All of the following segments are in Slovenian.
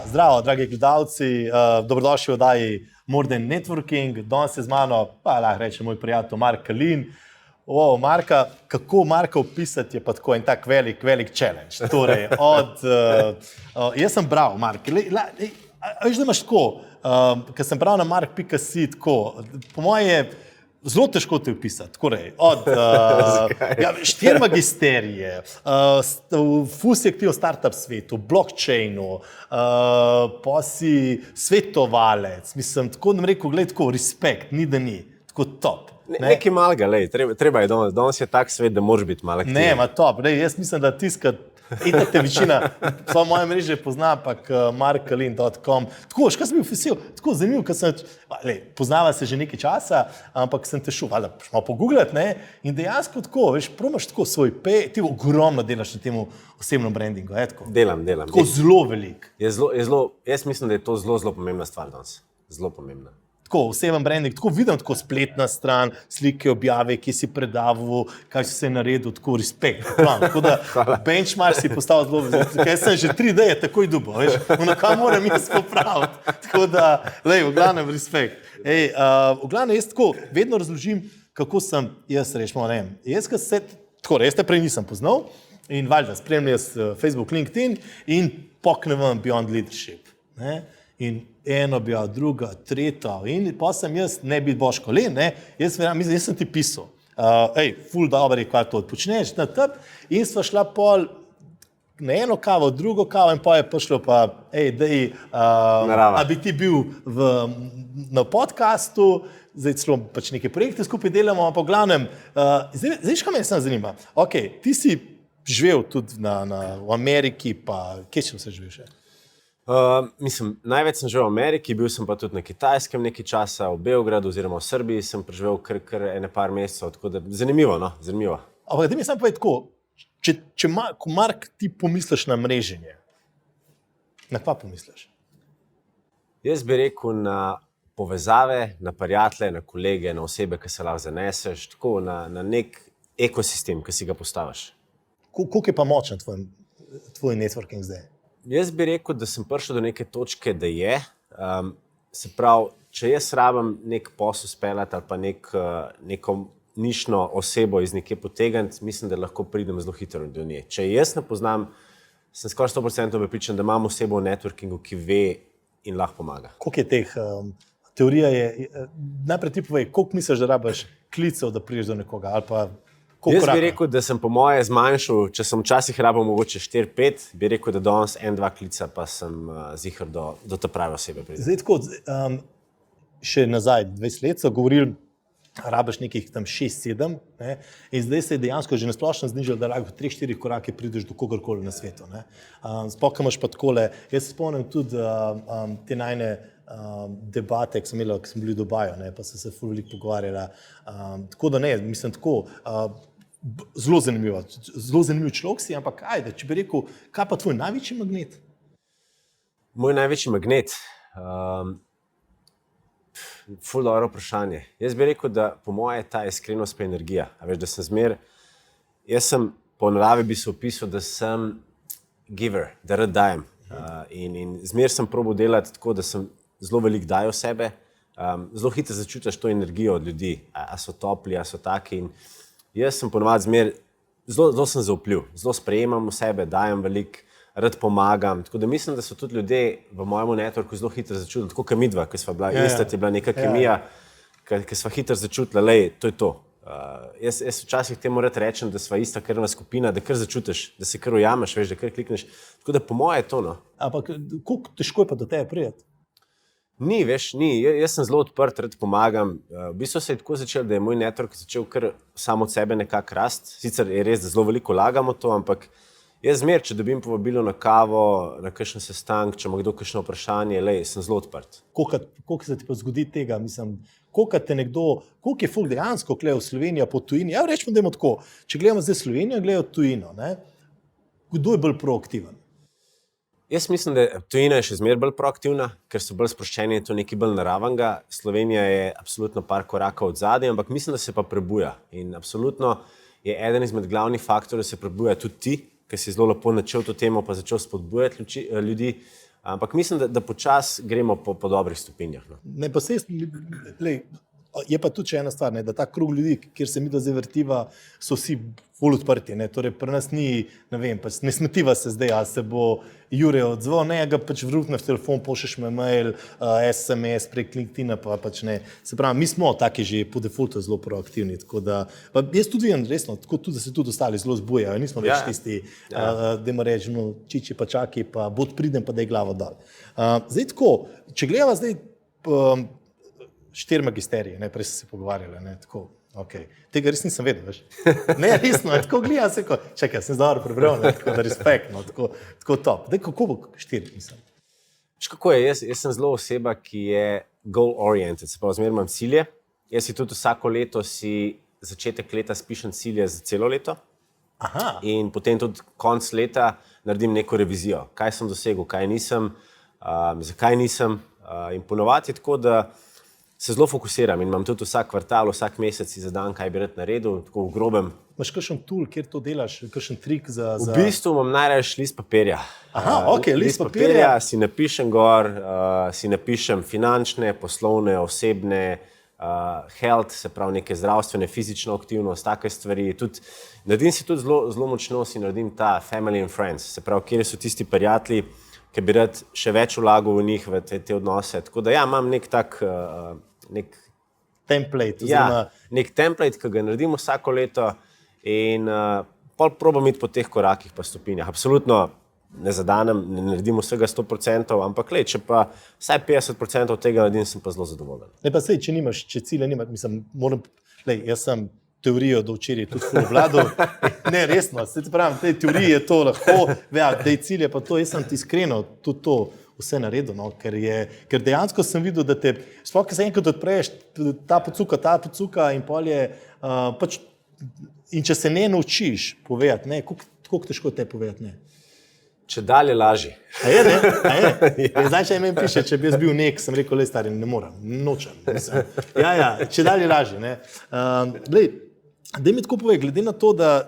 Zdravo, dragi gledalci, dobrodošli v oddaji More Than Networking. Danes je z mano, pa lahko rečem, moj prijatelj Mark Kalin. Marka, kako Marka opisati je pa tako en tak velik challenge. Torej, jaz sem bral, Mark, veš, da imaš tako, ker sem bral na mark.si tako, po moje je zelo težko te opisati, torej, ja, 4 magisterije, ful si aktiv v startup svetu, blockchainu, pa si svetovalec, mislim, tako da mi rekel, gledaj, tako, respekt, ni da ni, tako top. Nekaj malega, lej, treba je danes je tak svet, da moraš biti malo aktiven. Ne, ma top, lej, jaz mislim, da tiskati, itak te večina, so moje mreže pozna, ampak markkalin.com. Tako, še kaj sem bil vesel, tako zanimiv, ker sem, poznava se že nekaj časa, ampak sem te šel, valjda, malo pogooglati, ne, in dejansko tako, veš, probaš tako svoj ti ogromno delaš na temu osebnem brandingu, tako? Delam. Tako zelo velik. Jaz mislim, da je to zelo pomembna stvar danes, zelo pomembna. Tako, oseben branding, tako vidim, tako spletna stran, slike, objave, ki si predaval, kaj si se naredil, tako respekt. Tako da benchmark si postal zelo, ker sem že 3D je takoj dubo, veš, kaj moram jaz popraviti. Tako da, v glavnem respekt. V glavnem jaz tako vedno razložim, kako sem jaz rešil, ne vem, jaz te prej nisem poznal in valjda spremljam jaz Facebook, LinkedIn in poknem vam Beyond Leadership, ne. In eno bi, druga, tretja, in pa sem jaz, ne biti Boško Len, ne, jaz sem ti pisal, ful dobro je, kaj to odpočneš, na teb, in sva šla pol na eno kavo, drugo kavo, in pa je prišlo pa, a bi ti bil na podcastu, zdaj celo pač neke projekte skupaj delamo, pa v glavnem, zdaj kaj me samo zanima, ti si živel tudi v Ameriki, pa kje si živel še? Mislim, največ sem živel v Ameriki, bil sem pa tudi na Kitajskem nekaj časa, v Beogradu oziroma v Srbiji sem preživel kar par mesecev, tako da zanimivo, no, zanimivo. Ampak da mi sam povedati tako, ko Mark ti pomisliš na mreženje, na kva pomisliš? Jaz bi rekel na povezave, na prijatelje, na kolege, na osebe, ki se lahko zaneseš, tako na nek ekosistem, ki si ga postaviš. Koliko je pa močen tvoj networking zdaj? Jaz bi rekel, da sem prišel do neke točke, da je. Se pravi, če jaz rabim nek posel speljati ali pa neko nišno osebo iz nekje potegniti, mislim, da lahko pridem zelo hitro do nje. Če jaz ne poznam, sem skoraj 100% prepričan, da imam osebo v networkingu, ki ve in lahko pomaga. Koliko je teh teorija je? Najprej ti povej, koliko misliš, da rabiš klicev, da prideš do nekoga ali pa jaz bi rekel, da sem po moje zmanjšal, če sem včasih rabil mogoče 4-5, bi rekel, da danes 1-2 klica, pa sem zihar do te prave osebe pridem. Zdaj tako, še nazaj 20 let so govorili, rabiš nekih tam 6-7, in zdaj se je dejansko že na splošno znižalo, da lahko 3-4 korake prideš do kogarkoli na svetu. Sploh imaš pa takole, jaz se spomnim tudi te najne debate, ki sem bili v Dubaju, pa sem se ful veliko pogovarjala. Tako da ne, mislim tako, zelo zanimiv človek si, ampak ajde, če bi rekel, kaj pa tvoj največji magnet? Moj največji magnet? Ful dobro vprašanje. Jaz bi rekel, da po moje ta iskrenost pa energija. A veš, da sem jaz sem po naravi bi se opisal, da sem giver, da rad dajem. In zmer sem probal delati tako, da sem zelo veliko dajo sebe, zelo hitro začutiš to energijo od ljudi, a so topli, a so taki. In jaz sem ponovadi zmer, zelo sem zaupljiv, zelo sprejemam v sebe, dajem veliko, rad pomagam. Tako da mislim, da so tudi ljudje v mojem networku zelo hitro začutili, tako kot midva, ki sva bila, ista je bila neka kemija, ki sva hitro začutila, to je to. Jaz včasih temu rad rečem, da sva ista krvna skupina, da kar začutiš, da se kar ujameš, veš, da kar klikneš. Tako da po moje je to, no. Ampak koliko težko je pa do tebe prijeti? Ni, veš, ni. Jaz sem zelo odprt, rad pomagam. V bistvu se je tako začel, da je moj network začel kar samo od sebe nekako rast. Sicer je res, da zelo veliko vlagamo to, ampak jaz zmer, če dobim povabilo na kavo, na kakšen sestank, če ima kdo kakšno vprašanje, sem zelo odprt. Koliko se ti pa zgodi tega, mislim, koliko je folk dejansko gledal Slovenijo po tujini? Ja, rečemo, da imamo tako, če gledamo zdaj Slovenijo, gledajo tujino, ne? Kdo je bolj proaktiven? Jaz mislim, da tujina je še zmeraj bolj proaktivna, ker so bolj sproščeni in to nekaj bolj naravnega. Slovenija je absolutno par korakov od zadaj, ampak mislim, da se pa prebuja. In absolutno je eden izmed glavnih faktorjev, da se prebuja tudi ti, ki si zelo lepo načel to temo, pa začel spodbujati ljudi. Ampak mislim, da počasi gremo po dobrih stopinjah. No. Ne, pa je pa tudi še ena stvar, ne, da ta krug ljudi, kjer se mi do zdaj vrtiva, so vsi ful odprti. Ne, torej pri nas ni, ne vem, pač ne smetiva se zdaj, a se bo Jure odzval, ne, ga pač vrutne v telefon, pošlješ me mail, SMS prek LinkedIna, pa pač ne. Se pravi, mi smo taki že po defaultu zelo proaktivni, tako da, pa jaz tudi vidim, resno, tako tudi, da se tudi ostali zelo zbujajo, nismo več tisti, dajmo reči, no, čiči pa čaki, pa bod pridem, pa daj glavo dol. Zdaj tako, če gledava zdaj 4 magisterije, ne, prej so se pogovarjali, ne, tako, okay. Tega res nisem vedel, veš. Ne, resno, tako gledam se, čakaj, sem dobro prebral, ne, tako da respekt, no, tako top. Daj, kako bo 4, mislim? Veš, kako je, jaz sem zelo oseba, ki je goal-oriented, se pravi, zmeraj imam cilje. Jaz si tudi vsako leto začetek leta spišem cilje za celo leto. Aha. In potem tudi konc leta naredim neko revizijo, kaj sem dosegel, kaj nisem, zakaj nisem. In ponovadi je tako, da se zelo fokusiram in imam tudi vsak kvartal, vsak mesec si zadam, kaj bi rad naredil, tako v grobem. Imaš kakšen tool, kjer to delaš, kakšen trik za... V bistvu imam najraje list papirja. Aha, ok, list papirja. Si napišem gor, si napišem finančne, poslovne, osebne, health, se pravi neke zdravstvene, fizično aktivnost, take stvari. Naredim si tudi zelo močno, si naredim ta family and friends, se pravi, kjer so tisti prijatelji, ki bi rad še več vlagal v njih, v te odnose. Tako da ja, imam nek tak... template. Nek template, ki ga naredim vsako leto in pol probam iti po teh korakih pa stopinjah. Absolutno ne zadanem, ne naredim vsega 100%, ampak če pa vsaj 50% od tega naredim, sem pa zelo zadovoljen. Ne pa sej, če cilja nimaš, mislim, jaz sem teorijo do včeraj tudi obvladal. Ne, resno, se ti pravim, tej teoriji je to lahko, tej cilje pa to, jaz sem ti iskreno tudi to vse naredil, no, ker dejansko sem videl, da te, sploh, ki se enkrat odpreš, ta pocuka in pol je, pač, in če se ne naučiš povedati, ne, koliko težko te povedati, ne. Če dalje laži. A je, ne? Zdaj, če meni piše, če bi jaz bil nek, sem rekel, stari, ne morem, nočem. Ja, če dalje laži, ne. Daj mi tako povej, glede na to, da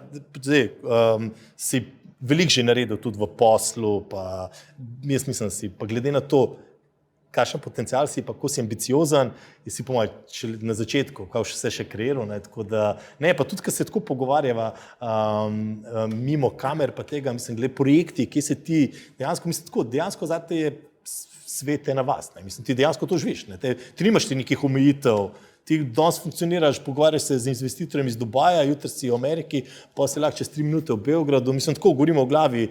si veliko že naredil tudi v poslu, pa jaz mislim si, pa glede na to, kakšen potencial si, pa kako si ambiciozen, in si po mojem na začetku, kako se še kreiral, ne, tako da, ne, pa tudi, ko se tako pogovarjava mimo kamer, pa tega, mislim, glede projekti, kje se ti, dejansko zate je svet na vas, ne, mislim, ti dejansko to živiš, ne, ti nimaš ti nekih omejitev, ti danes funkcioniraš, pogovarjaš se z investitorjem iz Dubaja, jutri si v Ameriki, pa se lahko čez 3 minute v Beogradu, mislim, tako govorimo v glavi,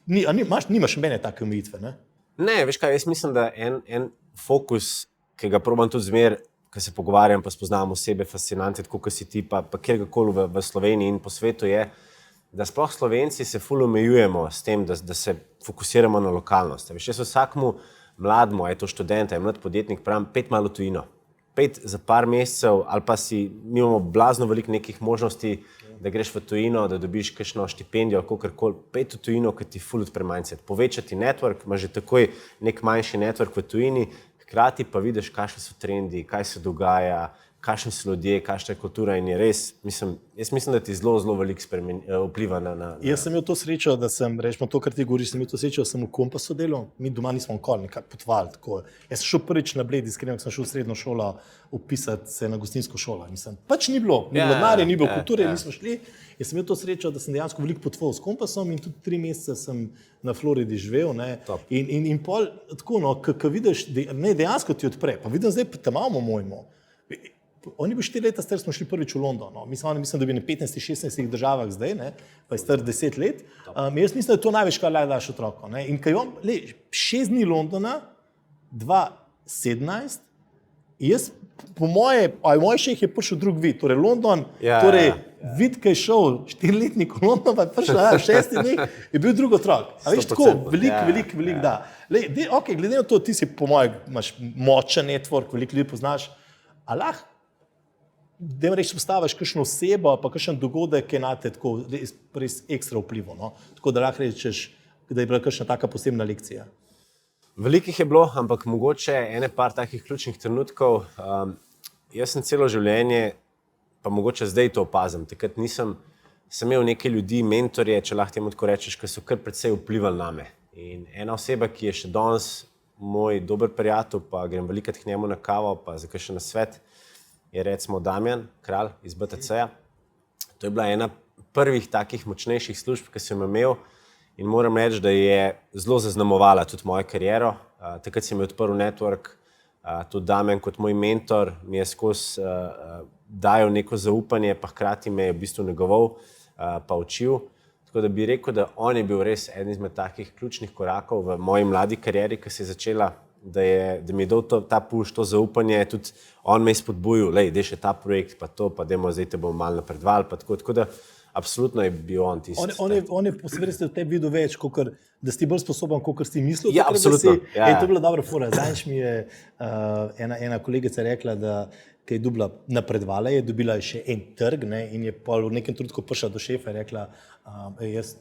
nimaš mene take omejitve, ne? Ne, veš kaj, jaz mislim, da en fokus, ki ga probam tudi zmer, ko se pogovarjam, pa spoznam osebe fascinante, tako kot si ti, pa kjerkoli v Sloveniji in po svetu je, da sploh Slovenci se ful omejujemo s tem, da se fokusiramo na lokalnost. Veš, jaz vsakmu mladmu, je to študent, je mlad podjetnik, pravim, 5 malo tujino. 5 za par mesecev, ali pa mi imamo blazno veliko nekih možnosti, da greš v tujino, da dobiš kakšno štipendijo, kakorkoli, 5 v tujino, ki ti ful odpre mindset. Povečati network, imaš že takoj nek manjši network v tujini, hkrati pa vidiš, kakšni so trendi, kaj se dogaja, kakšni so ljudje, kakšna je kultura in je res, jaz mislim, da ti zelo veliko vpliva na... Jaz sem imel to srečo, da sem, rečemo to, kar ti govoriš, sem imel to srečo, da sem v Kompasu delal, mi doma nismo nikoli nekaj potovali, tako. Jaz sem šel prvič na Bled, iskreno, sem šel v srednjo šolo upisati se na gostinsko šolo. Mislim, pač ni bilo denarja, ni bilo kulture, nismo šli. Jaz sem imel to srečo, da sem dejansko veliko potoval s Kompasom in tudi 3 mesece sem na Floridi živel, ne. In pol, tako, no, ko vidiš, ne, dejansko ti odpre, pa vidim zdaj, pa tam imamo mojmo. Oni bi 4 leta star, smo šli prvič v London. No. Mislim, da bi na 15-16 državah zdaj, ne, pa je star 10 let. Jaz mislim, da je to največ, kar lahko daš otrokom. In kaj imam, 6 dni Londona, 2017, jaz, po moje šejh je prišel drug vid, torej London, vid, ki je šel 4-letnik v London, pa je prišel 6 dni, je bil drug otrok. A veš, tako, veliko, da. Ok, glede na to, ti si, po moje, imaš močen network, veliko ljudi poznaš, a lahko, da mi reči, postaviš kakšno osebo, pa kakšen dogodek, ki je na te tako res ekstra vplivo, no? Tako da lahko rečeš, da je bila kakšna taka posebna lekcija. Velikih je bilo, ampak mogoče ene par takih ključnih trenutkov. Jaz sem celo življenje, pa mogoče zdaj to opazim, takrat sem imel neke ljudi, mentorje, če lahko temu tako rečeš, ki so kar precej vplivali name. In ena oseba, ki je še danes moj dober prijatelj, pa grem velikokrat k njemu na kavo, pa za kakšen nasvet, je recimo Damjan Kralj iz BTC-ja. To je bila ena prvih takih močnejših služb, ki sem imel in moram reči, da je zelo zaznamovala tudi mojo kariero. Takrat sem odprl network, tudi Damjan kot moj mentor mi je skozi dajal neko zaupanje, pa hkrati me je v bistvu negoval, pa učil. Tako da bi rekel, da on je bil res eden izmed takih ključnih korakov v moji mladi karieri, ki se je začela, da mi je dal ta push, to zaupanje, tudi on me je spodbujal, lej, daj še ta projekt, pa to, pa dajmo, zdaj te bomo malo napredovali, pa tako da absolutno je bil on tisti. On je posebej v tebi videl več, da si bolj sposoben, kot si mislil. Ja, absolutno. To je bila dobra fora. Zadnjič mi je ena kolegica rekla, da ki je napredovala, je dobila še en trg, ne, in je v nekem trenutku prišla do šefa in rekla, jaz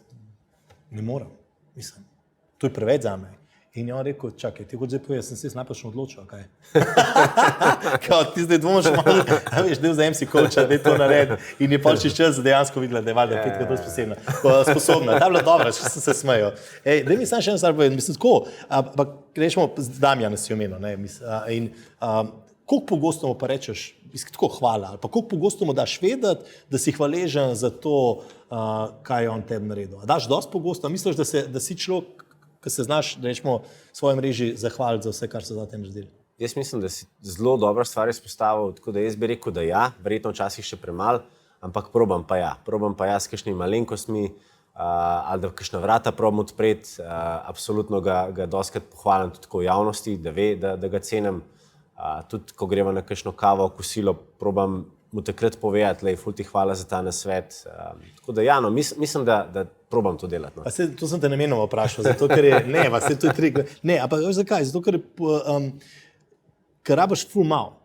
ne morem, mislim, to je preveč za me. In je on rekel, čakaj, ti kot zdaj povej, sem se napačno odločil, kaj? Kao, ti zdaj dvomiš malo, veš, del za MC coacha, da je to naredil. In je pol čez dejansko videla, da je valjda petka bolj sposobna. Ta je bila dobra, še sem se smejal. Daj mi sam še eno stvar povedati, mislim, tako, ampak rečemo, Damjana si omenil, ne, in koliko pogosto mu pa rečeš, tako hvala, ali pa koliko pogosto mu daš vedeti, da si hvaležen za to, kaj je on tebi naredil. A daš dosti pogosto, misliš, da si človek, ki se znaš, da rečemo, svoji mreži zahvaliti za vse, kar so za tem naredili? Jaz mislim, da si zelo dobro stvar izpostavil, tako da jaz bi rekel, da ja, verjetno včasih še premalo, ampak probam pa ja s kakšnimi malenkostmi, ali da kakšna vrata probam odpreti, absolutno ga dostikrat pohvalim tudi v javnosti, da ve, da ga cenim, tudi ko greva na kakšno kavo, kosilo, probam mu takrat povedati, lej, ful ti hvala za ta nasvet, tako da ja, no, mislim, da probam to delati. No. To sem te namenoma vprašal, zato ker je, to je trik. Ne, ampak veš zakaj? Zato ker rabiš ful malo.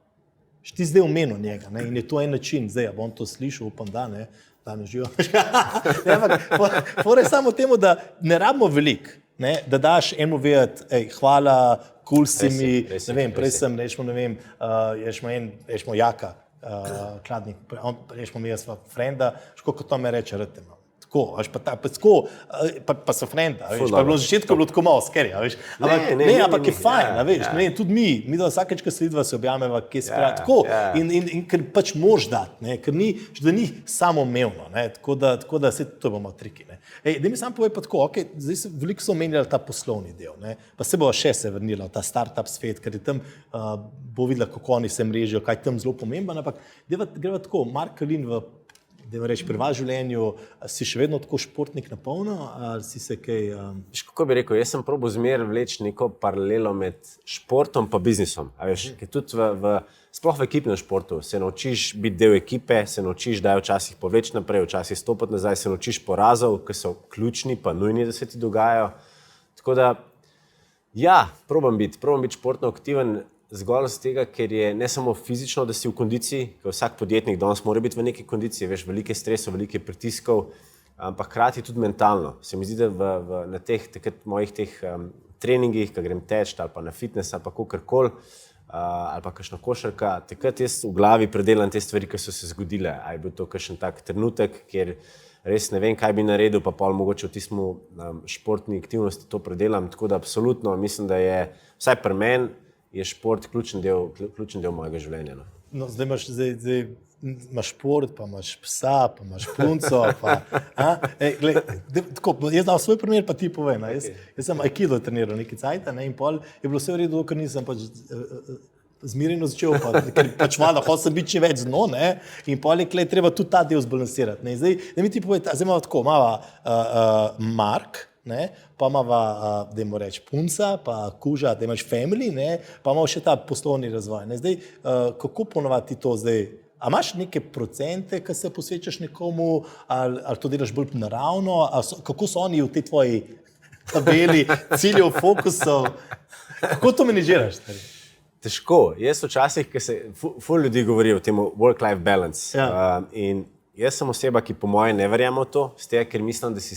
Ti zdaj omenil njega, ne, in je to en način, zdaj, bom to slišal, upam, da ne, danes živo. Ne, ampak fora je samo temu, da ne rabimo veliko, ne, da daš enemu vedeti, hvala, kul si mi, ne vem, prej sem, rečemo Jaka, Kladnik, rečemo mi, jaz sva frenda, školiko to me reče, rtema. Tako, pa so frenda, veš, pa je bilo v začetku tako malo skeri, veš. Ampak je fajn, veš, tudi mi da vsakeč, ko se vidva, se objameva, kje se pravi, tako. In ker pač moraš dati, ne, ker da ni samoumevno, ne, tako da se to bomo triki, ne. Da mi sam povej pa tako, ok, zdaj se veliko so omenjali ta poslovni del, ne, pa se bo še se vrnila v ta startup svet, ker je tam bo videla, kako oni se mrežijo, kaj tam zelo pomembno, ampak greva tako, Mark Kalin pri vas življenju, si še vedno tako športnik na polno, ali si se kaj... Kako bi rekel, jaz sem probal zmeraj vleči neko paralelo med športom pa biznisom. A veš, ker tudi sploh v ekipnem športu se naučiš biti del ekipe, se naučiš, da je včasih povleči naprej, včasih stopiti nazaj, se naučiš porazov, ki so ključni pa nujni, da se ti dogajajo. Tako da, ja, probam biti športno aktiven, zgolj z tega, ker je ne samo fizično, da si v kondiciji, ker vsak podjetnik danes mora biti v neki kondiciji, veš, velike stresov, velike pritiskov, ampak hkrati tudi mentalno. Se mi zdi, da na teh mojih treningih, ko grem teč ali pa na fitness ali pa kakorkoli, ali pa kakšna košarka, takrat jaz v glavi predelam te stvari, ki so se zgodile. A je bil to kakšen tak trenutek, kjer res ne vem, kaj bi naredil, pa pol mogoče v tismu športni aktivnosti to predelam, tako da absolutno mislim, da je vsaj pri meni je šport ključen del mojega življenja. No, zdaj imaš šport, pa imaš psa, pa imaš punco, pa... Jaz znam svoj primer, pa ti povem. Jaz sem aikido treniral nekaj cajta, in pol je bilo vse v redu, ker nisem pač zmirjeno začel, ker pač malo hotel sem biti še več z dno, in pol je treba tudi ta del zbalansirati. Zdaj, da mi ti povej, zdaj imamo tako, imava Mark, ne, pa imava, dajmo reči, punca, pa kuža, da imaš family, ne, pa imamo še ta poslovni razvoj. Ne. Zdaj, kako ponovati to zdaj? A imaš neke procente, ki se posvečaš nekomu, ali to delaš bolj naravno? Kako so oni v tej tvoji tabeli ciljev, fokusov? Kako to menedžiraš? Težko. Jaz včasih, ker se ful ljudi govori o tem work-life balance. Ja. In jaz sem oseba, ki po moje ne verjame v to, z tega, ker mislim, da si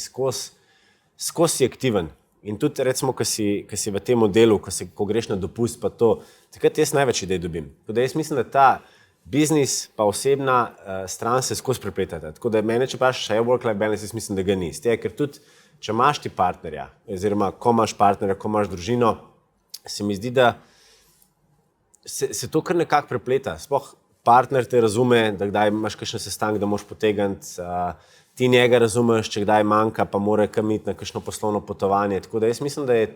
skozi aktiven. In tudi, recimo, ko si v tem delu, ko greš na dopust, pa to, takrat jaz največ idej dobim. Tako da jaz mislim, da ta biznis pa osebna stran se skozi prepletata. Tako da mene, če vprašaš, je work-life balance, jaz mislim, da ga ni. Z tega, ker tudi če imaš ti partnerja, oziroma ko imaš partnerja, ko imaš družino, se mi zdi, da se to kar nekako prepleta. Sploh partner te razume, da kdaj imaš kakšen sestanek, da moraš potegniti, ti njega razumeš, če kdaj manjka, pa mora kam iti na kakšno poslovno potovanje. Tako da jaz mislim, da je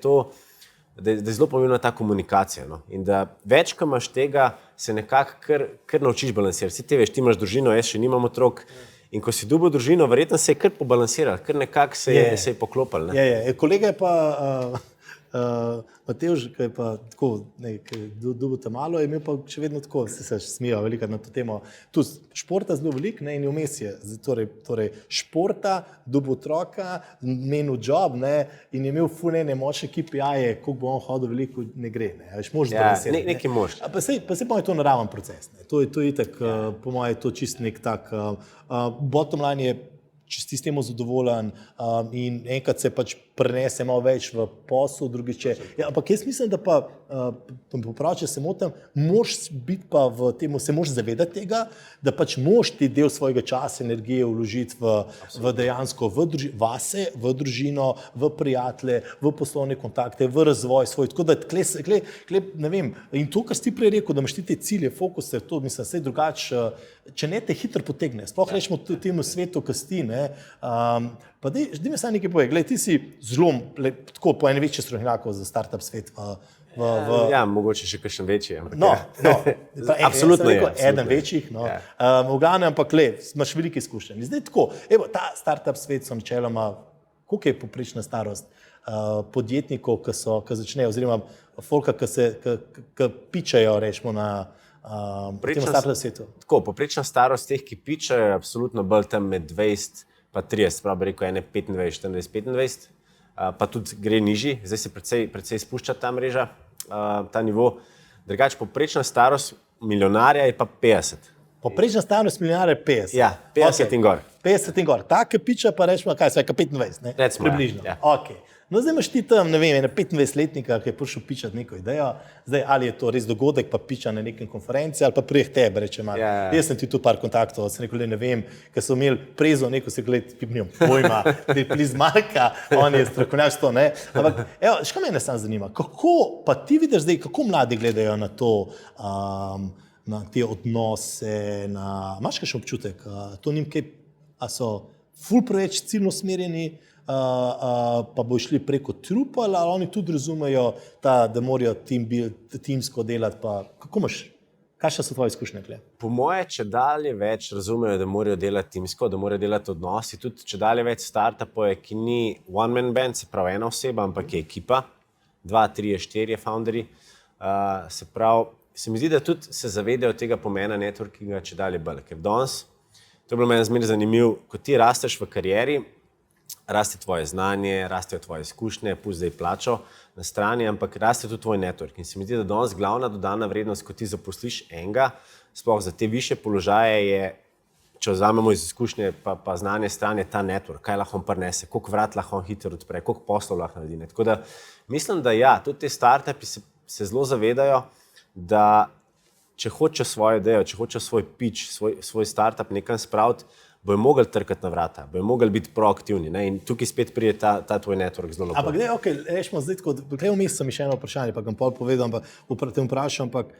zelo pomembna ta komunikacija. No? In da več, ko imaš tega, se nekako kar naučiš balansirati. Ti veš, ti imaš družino, jaz še nimam otrok. In ko si dobil družino, verjetno se je kar pobalansiral, kar nekako se je poklopil. Kolega je pa Matevž, ki je pa tako, dobil tam malo, je imel pa še vedno tako, se smijo veliko na to temo. Tu športa zelo veliko, in vmes je, torej športa, dobil otroka, menil job, in je imel ful ene močne KPI-je, koliko bo on hodil, veliko ne gre. Nekaj mož. Pa se pa je to naraven proces. To je itak, po moje, to čist nek tak, bottom line je, če si s tem zadovoljen in enkrat se pač prenese malo več v posel, drugič je. Ampak jaz mislim, da pa, popravi, če se motim, moraš biti pa v temu, se moraš zavedati tega, da pač moraš ti del svojega časa, energije vložiti v dejansko vase, v družino, v prijatelje, v poslovne kontakte, v razvoj svoj. Tako da, ne vem, in to, kar si ti prej rekel, da imaš ti te cilje, fokuse, to mislim, vse drugače, če ne te hitro potegne. Sploh rečemo temu svetu, ki si ti, pa daj mi samo nekaj povej, gledaj, ti si zelo, tako po eni večji strokovnjakov za startup svet Ja, mogoče še kakšen večji. Absolutno je. Eden večjih, v glavnem, ampak imaš veliko izkušenj. Zdaj tako, ta startup svet so načeloma, koliko je povprečna starost podjetnikov, ki začnejo, oziroma folka, ki pičajo, rečemo, na tem startup svetu? Tako, povprečna starost teh, ki pičajo, je absolutno bolj tam med 20 pa 30, prav bi rekel, 25, 14, 25, pa tudi gre nižji, zdaj se precej spušča ta mreža, ta nivo. Drugače, povprečna starost milijonarja je pa 50. Povprečna starost milijonarja je 50? Ja, 50 in gor. 50 in gor. Ta, ki piča, pa rečemo, kaj, 25, ne? Recimo, približno. ja. Okay. No, zdaj imaš ti tam, ne vem, 25-letnika, ki je prišel pičati neko idejo, zdaj ali je to res dogodek, pa piča na nekem konferenci, ali pa prijeh tebe, reče malo. Ja. Jaz sem ti tu par kontaktov, sem rekel, ne vem, ker so imeli prezo neko, se gled, ki nimam pojma, da je pliz Marka, on je strokovnjak to, ne. Ampak, ško mene samo zanima, kako, pa ti vidiš zdaj, kako mladi gledajo na to, na te odnose, imaš kakšen občutek, to njim kaj, a so ful preveč ciljno usmerjeni, pa bo šli preko trupal, ali oni tudi razumejo, da morajo timsko delati, pa kako imaš, kakšne so tvoje izkušnje? Po moje, če dalje več razumejo, da morajo delati timsko, da morajo delati odnosi, tudi če dalje več startupov je, ki ni one-man band, se pravi ena oseba, ampak je ekipa, 2, 3, 4 founderji, se pravi, se mi zdi, da tudi se zavedajo tega pomena networkinga, če dalje bolj, ker danes, to je bilo meni zmeraj zanimivo, ko ti rasteš v karieri, raste tvoje znanje, rastejo tvoje izkušnje, pusti zdaj plačo na strani, ampak raste tudi tvoj network. In se mi zdi, da danes glavna dodana vrednost, ko ti zaposliš enega, sploh za te višje položaje je, če vzamemo iz izkušnje pa znanje strani, ta network, kaj lahko prinese, koliko vrat lahko hitro odpre, koliko poslov lahko naredi. Tako da mislim, da ja, tudi te startupi se zelo zavedajo, da če hočejo svojo idejo, če hočejo svoj pitch, svoj startup nekam spraviti, bojo mogli trkati na vrata, bojo mogli biti proaktivni, ne? In tukaj spet pride ta tvoj network zelo napolj. Ampak gledaj, rečemo zdaj tako, tukaj vmes sem še eno vprašanje, pa ga pol povedal, ampak te vprašam, ampak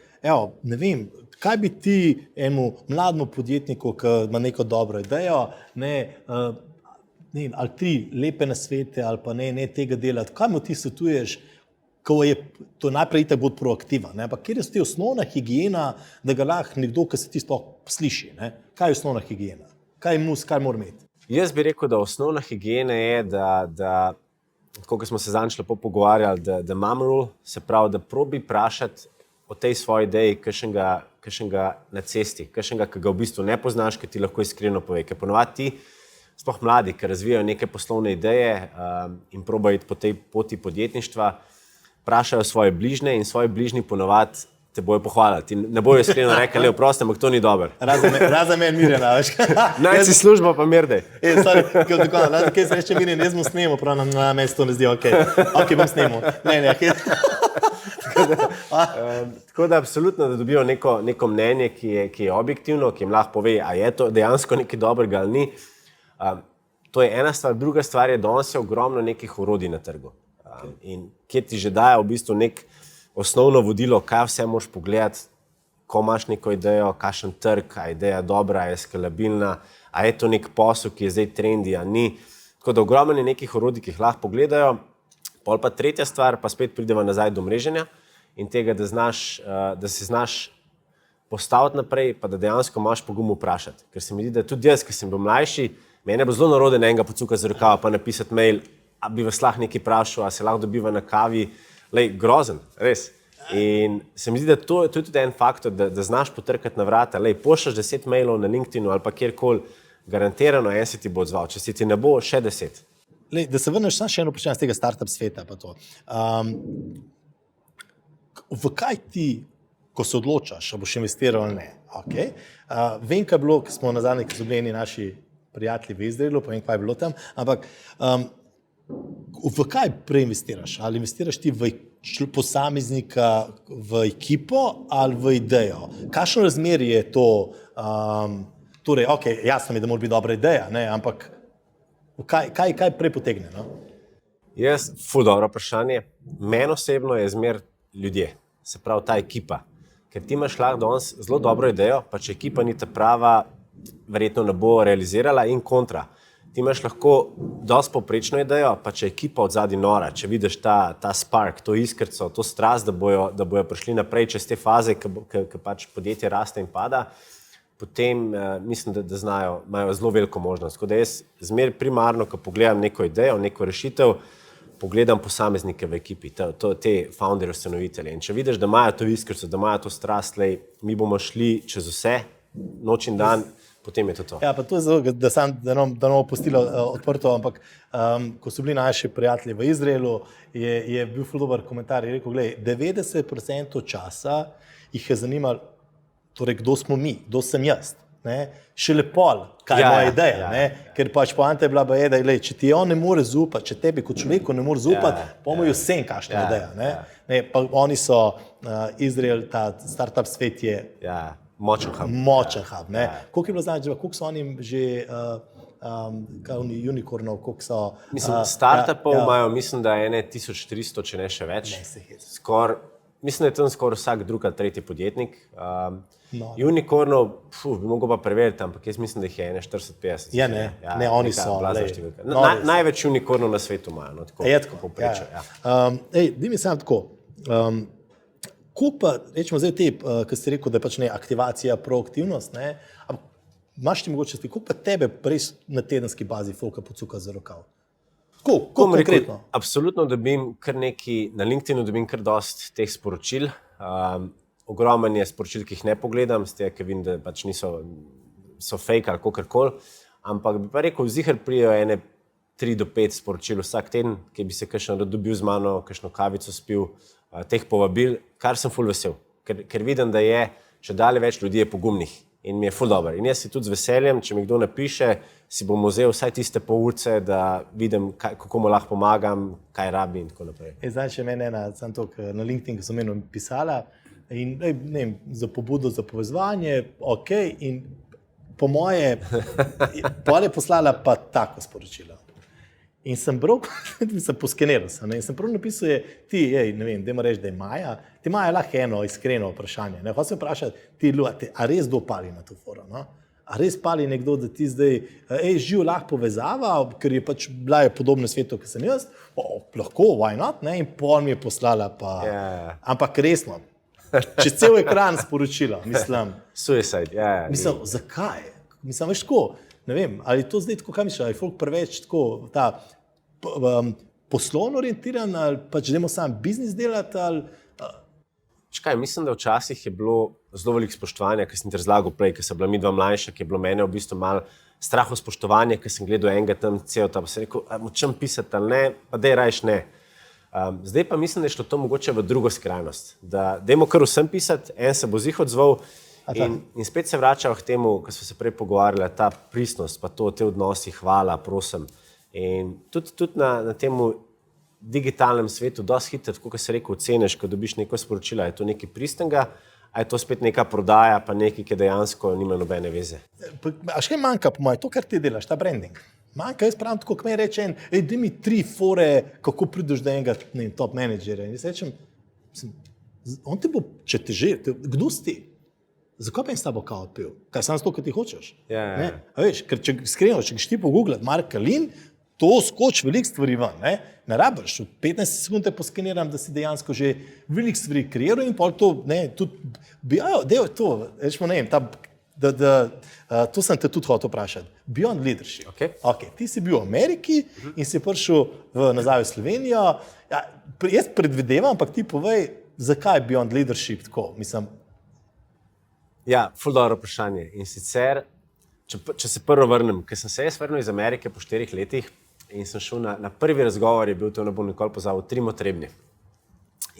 ne vem, kaj bi ti enemu mlademu podjetniku, ki ima neko dobro idejo, ali 3 lepe nasvete, ali pa ne tega delati, kaj mu ti svetuješ, ko je to najprej itak biti proaktiven, ampak kjer je ti osnovna higiena, da ga lahko nekdo, ki se ti sploh sliši, ne? Kaj je osnovna higiena? Kaj mora imeti? Jaz bi rekel, da osnovna higiena je, da kot smo se zadnjič lepo pogovarjali, da mom rule, se pravi, da probi vprašati o tej svoji ideji kakšnega na cesti, kakšnega, ki ga v bistvu ne poznaš, ki ti lahko iskreno pove. Ker ponovadi ti, sploh mladi, ki razvijajo neke poslovne ideje in probajo iti po tej poti podjetništva, vprašajo svoje bližnje in svoji bližnji ponovadi te bojo pohvalili. Ti ne bojo iskreno rekli, oprosti, ampak to ni dobro. Razen meni Mirjana, veš. Najsi služba pa mirdej. Kaj se reče Mirjan, jaz bom snemal, prav na meni se to ne zdi, ok, bom snemal. Tako da absolutno, da dobijo neko mnenje, ki je objektivno, ki jim lahko pove, a je to dejansko nekaj dobrega ali ni. To je ena stvar, druga stvar je, danes je ogromno nekih orodij na trgu. In kje ti že dajo v bistvu nek osnovno vodilo, kaj vse moraš pogledati, ko imaš neko idejo, kakšen trg, a je ideja dobra, a je skalabilna, a je to nek posel, ki je zdaj trendi, a ni. Tako da ogromno je nekih orodij, ki jih lahko pogledajo. Pol pa tretja stvar, pa spet prideva nazaj do mreženja in tega, da se znaš postaviti naprej, pa da dejansko imaš pogum vprašati. Ker se mi zdi, da tudi jaz, ki sem bil mlajši, meni je bilo zelo narodno enega pocuka za rokava, pa napisati mail, a bi vas lahko nekaj vprašal, a se lahko dobiva na kavi. Lej, grozen, res. In se mi zdi, da to je tudi en faktor, da znaš potrkati na vrata. Lej, pošljaš 10 mailov na LinkedInu ali pa kjerkoli, garantirano en se ti bo odzval. Če se ti ne bo, še 10. Lej, da se vrneš še eno vprašanje z tega startup sveta. Pa to. V kaj ti, ko se odločaš, a boš investiral ali ne? Okay. Vem, kaj je bilo, ko smo nazadnje, ko so bili naši prijatelji v Izraelu, pa vem, kaj je bilo tam, ampak v kaj preinvestiraš? Ali investiraš ti v posameznika, v ekipo ali v idejo? Kakšno razmerje je to? Torej, okay, jasno mi, da mora biti dobra ideja, ne? Ampak kaj prej potegne? No? Jaz, ful dobro vprašanje. Meni osebno je zmer ljudje, se pravi ta ekipa. Ker ti imaš lahko danes zelo dobro idejo, pa če ekipa ni ta prava, verjetno ne bo realizirala in kontra. Ti imaš lahko dosti povprečno idejo, pa če ekipa od zadaj nora, če vidiš ta spark, to iskrco, to strast, da bojo prišli naprej čez te faze, ki pač podjetje raste in pada, potem mislim, da imajo zelo veliko možnost. Tako da jaz zmer primarno, ko pogledam neko idejo, neko rešitev, pogledam posameznike v ekipi, te founderje, ustanovitelje. In če vidiš, da imajo to iskrco, da imajo to strast, lej, mi bomo šli čez vse, noč in dan, potem je to. Ja, pa to je zelo, da nam opustilo odprto, ampak ko so bili naši prijatelji v Izraelu, je bil ful dober komentar, je rekel, gledaj, 90% časa jih je zanimalo, torej, kdo smo mi, kdo sem jaz. Ne? Šele pol, kaj je moja ideja, ker pač poanta je bila, da če ti on ne more zaupati, če tebi kot človeku ne more zaupati, pomojo vsem, kakšna ideja. Ne, pa oni so, Izrael, ta startup svet je močen hub. Koliko je bilo znači, koliko so oni že unikornov, koliko so... Mislim, startupov imajo, mislim, da je 1300, če ne še več. Mislim, da je tam skoraj vsak drug ali tretji podjetnik. Unikornov, bi mogel pa preveriti, ampak jaz mislim, da jih je 40-50. Ja, ne, oni so. Največ unikornov na svetu imajo, tako povprečje. Di mi sam tako, koliko pa, rečemo zdaj te, ki ste rekel, da je pač ne aktivacija, proaktivnost, ne, imaš ti mogoče, koliko pa tebe res na tedenski bazi folka pocuka za rokav? Koliko konkretno? Absolutno dobim kar neki, na LinkedInu dobim kar dost teh sporočil. Ogromen je sporočil, ki jih ne pogledam, s tega, ker vidim, da pač so fake ali kakorkoli, ampak bi pa rekel, ziher prijejo 3 do 5 sporočil vsak teden, ki bi se kakšno dobil z mano, kakšno kavico spil, teh povabil, kar sem ful vesel, ker vidim, da je še dalje več ljudi je pogumnih in mi je ful dober. In jaz si tudi z veseljem, če mi kdo napiše, si bom vzel vsaj tiste pol urce, da vidim, kako mu lahko pomagam, kaj rabi in tako naprej. Znači, meni na LinkedIn, ki so meni pisala, in ne vem, za pobudo, za povezovanje, ok, in po moje, pol je poslala pa tako sporočilo. In sem bral, sem poskeniral sem, in sem prav napisal, ti, ne vem, dajmo reči, da je Maja, ti Maja lahko eno iskreno vprašanje. Hočem se vprašati, a res kdo pali na to foro, no? A res pali nekdo, da ti zdaj, živ lahko povezava, ker je pač bila podobna svetu, kot sem jaz, lahko, why not, ne? In pol mi je poslala pa, ampak resno, čez cel ekran sporočila, mislim. Suicide, Mislim, zakaj? Mislim, veš tako, ne vem, ali to zdaj tako, kaj misliš, ali je folk preveč tako, ta poslovno orientiran, ali pač dajmo sam biznis delati, ali... Škaj, mislim, da včasih je bilo zelo veliko spoštovanja, ki sem ti razlagal prej, ki sem bila midva mlajša, ki je bilo mene v bistvu malo straho spoštovanja, ki sem gledal enega tam cel, pa sem rekel, močem pisati ali ne, pa daj rajš ne. Zdaj pa mislim, da je šlo to mogoče v drugo skrajnost, da dajmo kar vsem pisati, en se bo zih odzval in spet se vračava k temu, ko smo se prej pogovarjali, ta pristnost, pa to, te odnosi, hvala, prosim. In tudi na temu digitalnem svetu dosti hitro, tako kot se rekel, oceniš, ko dobiš neko sporočilo, je to nekaj pristnega, a je to spet neka prodaja, pa nekaj, ki dejansko nima nobene veze. A še manjka po moje, to, kar ti delaš, ta branding. Manjka, jaz pravim tako, ko mi reče daj mi 3 fore, kako prideš do enega top menedžerja. In jaz rečem, on te bo, če te že, kdo si ti? Zakaj pa je s tabo kao pil? Kaj sam zato, ker ti hočeš? Ja. A veš, ker če iskreno, če greš ti pogooglati Mark Kalin, to skoči veliko stvari ven. Ne rabiš, v 15 sekund te poskeniram, da si dejansko že veliko stvari kreiral in pol to, tudi, del to, rečemo, to sem te tudi hotel vprašati. Beyond leadership. Okay. Ti si bil v Ameriki in si prišel nazaj v Slovenijo. Ja, jaz predvidevam, ampak ti povej, zakaj je Beyond leadership tako? Mislim, ja, ful dobro vprašanje. In sicer, če se prvo vrnem, ker sem se jaz vrnil iz Amerike po 4 letih in sem šel na prvi razgovor, je bil to, ne bom nikoli pozabil, Trebnje.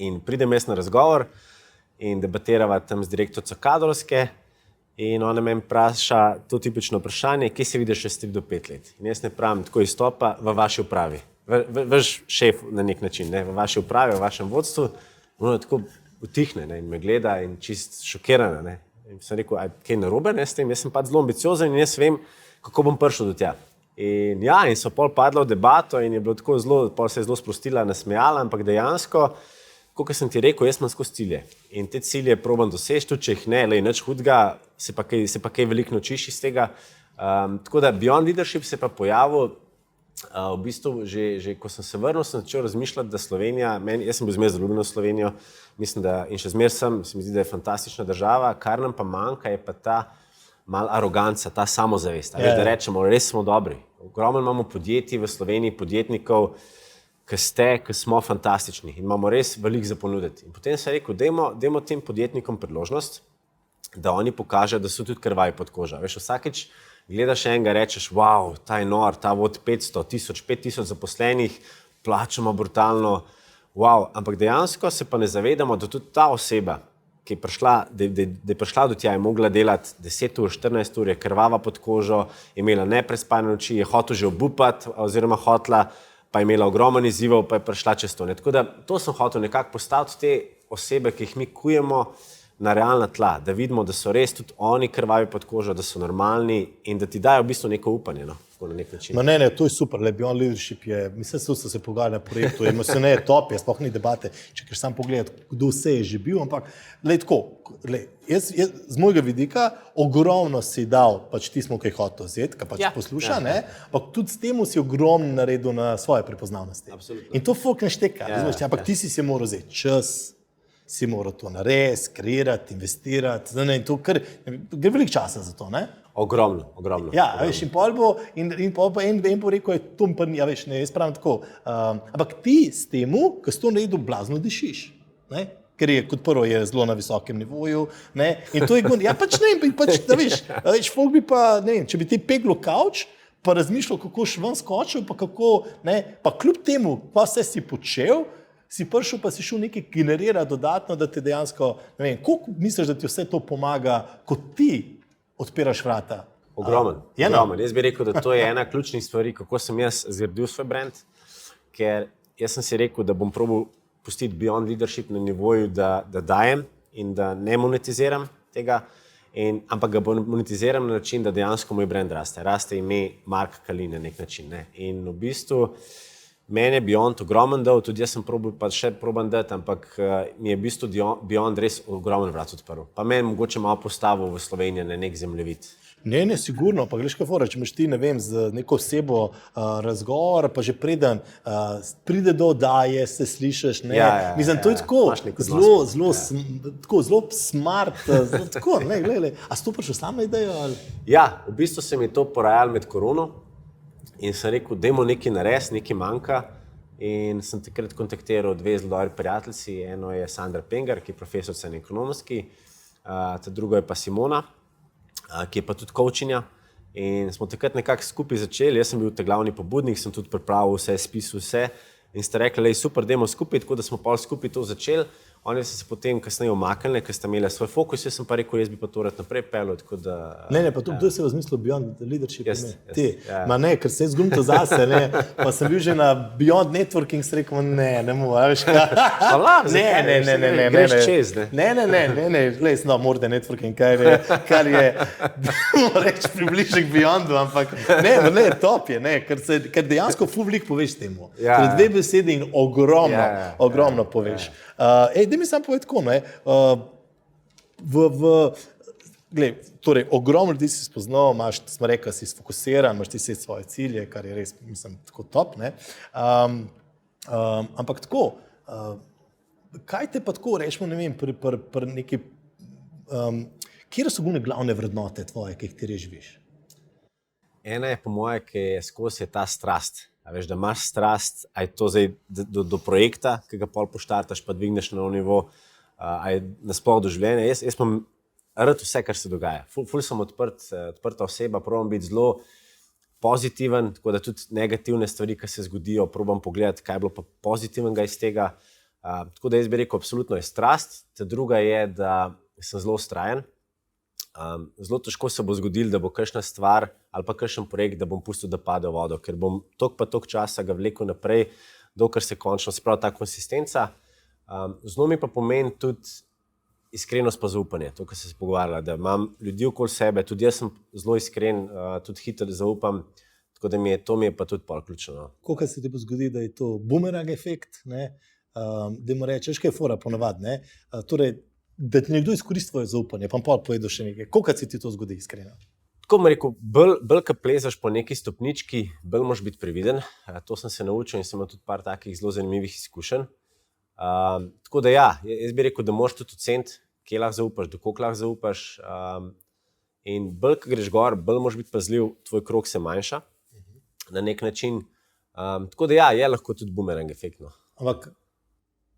In pridem jaz na razgovor in debatirava tam z direktorico kadrovske in ona me vpraša to tipično vprašanje, kje se vidiš čez 3 do 5 let. In jaz ne pravim, tako izstopa v vaši upravi. Vaš šef na nek način, v vaši upravi, v vašem vodstvu, ona tako utihne in me gleda in čist šokirana. In sem rekel, kaj narobe s tem, jaz sem pač zelo ambiciozen in jaz vem, kako bom prišel do tja. In so pol padla v debato in je bilo tako zelo, pol se je zelo sprostila, nasmejala, ampak dejansko, kot sem ti rekel, jaz imam skozi cilje. In te cilje probam doseči, tudi če jih ne, nič hudega, se pa kaj veliko naučiš iz tega. Tako da Beyond Leadership se pa pojavil, v bistvu že ko sem se vrnil, sem začel razmišljati, da Slovenija, jaz sem bil zmeraj zaljubljen v Slovenijo, mislim, da in še zmeraj se mi zdi, da je fantastična država, kar nam pa manjka, je pa ta mal aroganca, ta samozavest. Veš, da rečemo, res smo dobri. Ogromno imamo podjetij v Sloveniji, podjetnikov, ki smo fantastični in imamo res veliko za ponuditi. In potem sem rekel, dajmo tem podjetnikom priložnost, da oni pokažejo, da so tudi krvavi pod kožo. Veš, vsakič gledaš enega, rečeš, wow, ta je nor, ta vod 500, 1000, 5000 zaposlenih, plačamo brutalno, wow. Ampak dejansko se pa ne zavedamo, da tudi ta oseba, ki je prišla, da je prišla do tja, je mogla delati 10 ur, 14 ur, je krvava pod kožo, je imela neprespane noči, je hotel že obupati oziroma hotla, pa je imela ogromno izzivov, pa je prišla čez to. Tako da to sem hotel nekako postaviti te osebe, ki jih mi kujemo na realna tla, da vidimo, da so res tudi oni krvavi pod kožo, da so normalni in da ti dajo v bistvu neko upanje, tako na nek način. Ne, to je super, Beyond Leadership je, mislim, da so se pogajali na projektu, emocionalno je top, sploh ni debate, če greš sam pogledati, kdo vse je že bil, ampak jaz z mojega vidika ogromno si dal, pač ti smo kaj hotel vzeti, kaj pač posluša, ampak tudi s tem si ogromno naredil na svoje prepoznavnosti. Absolutno. In to folk ne šteka, ampak ti si moral vzeti čas, si moral to narediti, kreirati, investirati, in to gre veliko časa za to, ne? Ogromno. Ja, veš, in pol bo rekel, je to ja, veš, ne, jaz pravim tako, ampak ti s temu, ko si to naredil, blazno dišiš, ne? Ker je kot prvo je zelo na visokem nivoju, ne? In to je pač ne, da veš, folk bi pa, ne vem, če bi ti peglo kavč, pa razmišljal, kako še ven skočil, pa kako, ne, pa kljub temu, pa vse si počel, si prišel, pa si šel nekaj generirati dodatno, da ti dejansko, ne vem, koliko misliš, da ti vse to pomaga, ko ti odpiraš vrata? Ogromen. Jaz bi rekel, da to je ena ključnih stvari, kako sem jaz zgradil svoj brand, ker jaz sem si rekel, da bom probal pustiti Beyond Leadership na nivoju, da dajem in da ne monetiziram tega, ampak ga monetiziram na način, da dejansko moj brand raste ime Mark Kalin na nek način. Ne? In v bistvu meni je Beyond ogromen dal, tudi jaz sem probal, pa še probam dati, ampak mi je v bistvu Beyond res ogromen vrat odprl. Pa meni mogoče malo postavil v Slovenijo na nek zemljevid. Ne, sigurno, pa greš kaj fora, če imaš ti, ne vem, z neko osebo razgovor, pa že preden pride do oddaje, se slišiš, ne. Mislim, to je tako zelo smart, tako, ne, gledaj. A si to prišel sam na idejo? Ali? Ja, v bistvu se mi je to porajalo med korono in sem rekel, dajmo nekaj narediti, nekaj manjka. In sem takrat kontaktiral 2 zelo dobri prijateljici, eno je Sandra Pengar, ki je profesorica na Ekonomski, ta druga je pa Simona, ki je pa tudi coachinja. In smo takrat nekako skupaj začeli, jaz sem bil ta glavni pobudnik, sem tudi pripravil vse, spisal vse in ste rekli, super, dajmo skupaj, tako da smo pol skupaj to začeli. Oni so se potem kasneje umaknili, ker sta imeli svoj fokus, jaz sem pa rekel, jaz bi pa to rad naprej peljal, tako da... Ne, pa to se je v smislu Beyond Leadership. Yes. Ne, ker se je zgumto zase, ne, pa sem bil že na Beyond Networking, sem rekel, ne moraš, ne, greš čez, ne? Ne, glej, no, more than networking, kar je, reč približek Beyondu, ampak ne, top je, ne, ker dejansko ful veliko poveš temu. Dve besedi in ogromno poveš. Da mi sam povedi tako, ne, torej, ogromno ljudi si spoznal, smo rekli, si sfokusiran, imaš ti svoje cilje, kar je res, mislim, tako top, ne. Ampak tako, kaj te pa tako rečemo, ne vem, pri neki, kje so glavne vrednote tvoje, ki jih ti res živiš? Ena je po moje, ki je skozi ta strast. A veš, da imaš strast, a je to zdaj do projekta, ki ga pol poštartaš, pa dvigneš na nov nivo, a je nasploh do življenja. Jaz imam rad vse, kar se dogaja. Ful sem odprta oseba, probam biti zelo pozitiven, tako da tudi negativne stvari, ki se zgodijo, probam pogledati, kaj je bilo pa pozitivnega iz tega. Tako da jaz bi rekel, absolutno je strast. Ta druga je, da sem zelo vztrajen. Zelo težko se bo zgodilo, da bo kakšna stvar ali pa kakšen projekt, da bom pustil, da pade v vodo, ker bom toliko časa ga vlekel naprej, dokler se končno spravi ta konsistenca. Zelo mi pa pomeni tudi iskrenost pa zaupanje, to, kar se pogovarjala, da imam ljudi okoli sebe, tudi jaz sem zelo iskren, tudi hitro zaupam, tako da to mi je pa tudi pol ključno. Koliko se ti bo zgodi, da je to bumerang efekt, ne? Dajmo reči, veš kaj je fora ponavadi, ne? Torej, da ti nekdo izkoristi tvoje zaupanje, pa pol povedo še nekaj. Koliko se ti to zgodi iskreno? Tako bom rekel, bolj ko plezaš po neki stopnički, bolj moraš biti previden. To sem se naučil in sem imel tudi par takih zelo zanimivih izkušenj. Tako da ja, jaz bi rekel, da moraš tudi oceniti, kje lahko zaupaš, do koliko lahko zaupaš. In bolj ko greš gor, bolj moraš biti pazljiv, tvoj krog se manjša na nek način. Tako da ja, je lahko tudi bumerang efektno. Ampak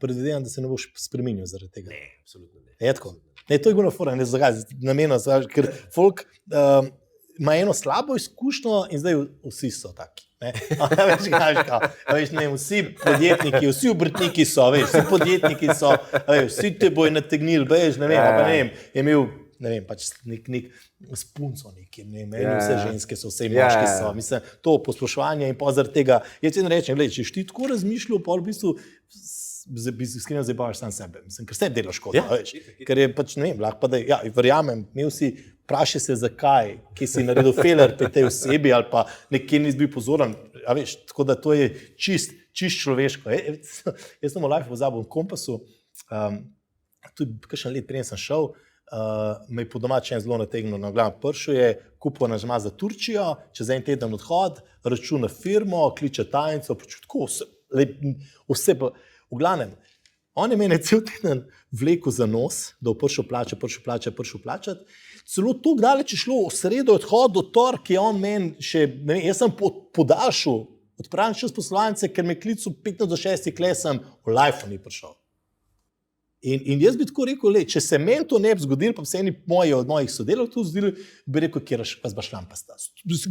predvidevam, da se ne boš spremenil zaradi tega. Ne, absolutno ne. Je tako? Ne, to je bilo fora, ne zakaj, namenno, ker folk ima eno slabo izkušnjo in zdaj vsi so taki. Vsi podjetniki, vsi obrtniki so, vsi podjetniki so, vsi te bojo nategnili, ne vem, je imel, ne vem, pač nek spunco neki, ne vem, vse ženske so, vse moški so, mislim, to posploševanje in pozor tega, jaz vedno rečem, gledaj, če ti tako razmišljal, pol v bistvu, iskreno zabavaš sam sebe, mislim, ker se delaš škoda, ker je pač, ne vem, lahko pa da, ja, verjamem, imel si, vprašaj se zakaj, kje si naredil failer pri tej osebi ali pa nekje nisi bil pozoren, a veš, tako da to je čist človeško. Jaz sem v life pozabil v Kompasu, tudi kakšen let preden sem šel, me je po domač zelo nategnil na glavu. Prišel je, kupil nažma za Turčijo, čez en teden odhod, računa firmo, kliče tajnico, tako vse pa, v glavnem, on je mene cel teden vlekel za nos, da bo prišel plačati. Celo toliko daleč je šlo, v sredo odhod do tork, je on meni še, ne vem, jaz sem podaljšal, odpravim čez poslovnice, ker me klical 15 do 6 klesem, v life ni prišel. In jaz bi tako rekel, če se meni to ne bi zgodilo, pa se eni od mojih sodelavcev to zgodilo, bi rekel, kjer pa zbašljam pa sta.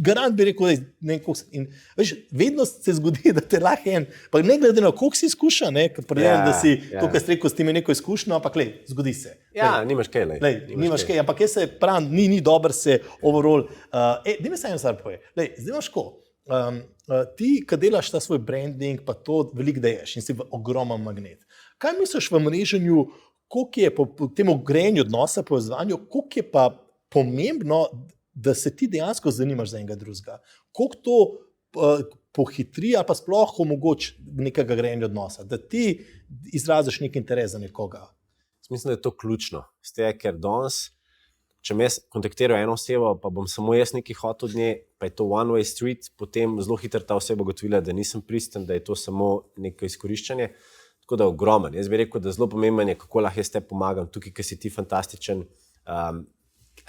Garant bi rekel, ne vem, koliko se... In veš, vedno se zgodi, da te lahko pa ne glede na koliko si izkuša, ne, ker predem, da si to, kar si rekel, s tem je neko izkušnjo, ampak zgodi se. Ja, nimaš kaj, nimaš kaj, ampak jaz se pravim, ni dober se overall. Daj me samo stvar poje, zdaj imaš ko, ti, kad delaš ta svoj branding, pa to veliko daješ in si ogromen magnet. Kaj misliš v mreženju, koliko je po tem grejenju odnosa, povezovanju, koliko je pa pomembno, da se ti dejansko zanimaš za enega drugega? Koliko to pohitri ali pa sploh omogoči nekega grejenja odnosa, da ti izraziš nek interes za nekoga? Mislim, da je to ključno. Ker danes, če me kontaktirajo eno osebo, pa bom samo jaz nekaj hotel od nje, pa je to one way street, potem zelo hitro ta oseba ugotovila, da nisem pristen, da je to samo neko izkoriščanje. Tako da je ogromen. Jaz bi rekel, da zelo pomemben je, kako lahko jaz te pomagam, tukaj, ker si ti fantastičen, a